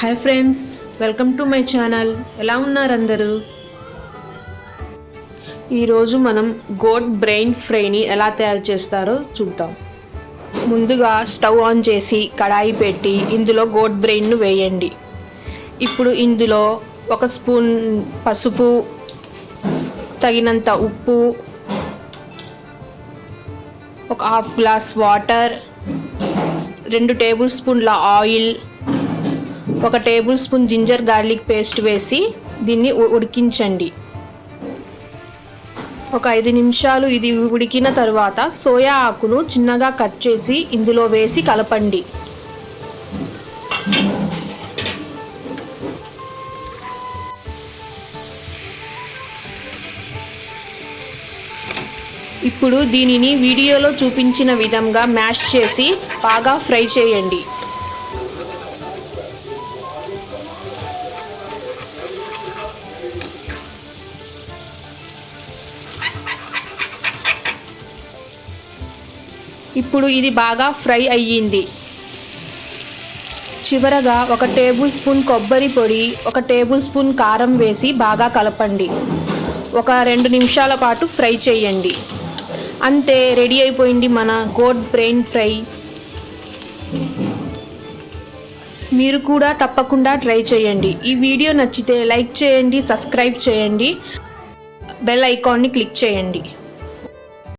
Hi friends, welcome to my channel. ఎలా ఉన్నారు అందరూ? ఈరోజు మనం గోట్ బ్రెయిన్ ఫ్రైని ఎలా తయారు చేస్తారో చూద్దాం. ముందుగా స్టవ్ ఆన్ చేసి కడాయి పెట్టి ఇందులో గోట్ బ్రెయిన్ను వేయండి. ఇప్పుడు ఇందులో 1 స్పూన్ పసుపు, తగినంత ఉప్పు, 1/2 గ్లాస్ వాటర్, 2 టేబుల్ స్పూన్ల oil, 1 table spoon ginger garlic paste వేసి దీన్ని ఉడికించండి. ఒక 5 నిమిషాలు ఇది ఉడికిన తర్వాత సోయా ఆకును చిన్నగా కట్ చేసి ఇందులో వేసి కలపండి. ఇప్పుడు దీనిని వీడియోలో చూపించిన విధంగా మ్యాష్ చేసి బాగా ఫ్రై చేయండి. ఇప్పుడు ఇది బాగా ఫ్రై అయ్యింది. చివరగా 1 టేబుల్ స్పూన్ కొబ్బరి పొడి, 1 టేబుల్ స్పూన్ కారం వేసి బాగా కలపండి. ఒక 2 నిమిషాల పాటు ఫ్రై చేయండి. అంతే, రెడీ అయిపోయింది మన గోట్ బ్రెయిన్ ఫ్రై. మీరు కూడా తప్పకుండా ట్రై చేయండి. ఈ వీడియో నచ్చితే లైక్ చేయండి, సబ్స్క్రైబ్ చేయండి, బెల్ ఐకాన్ని క్లిక్ చేయండి.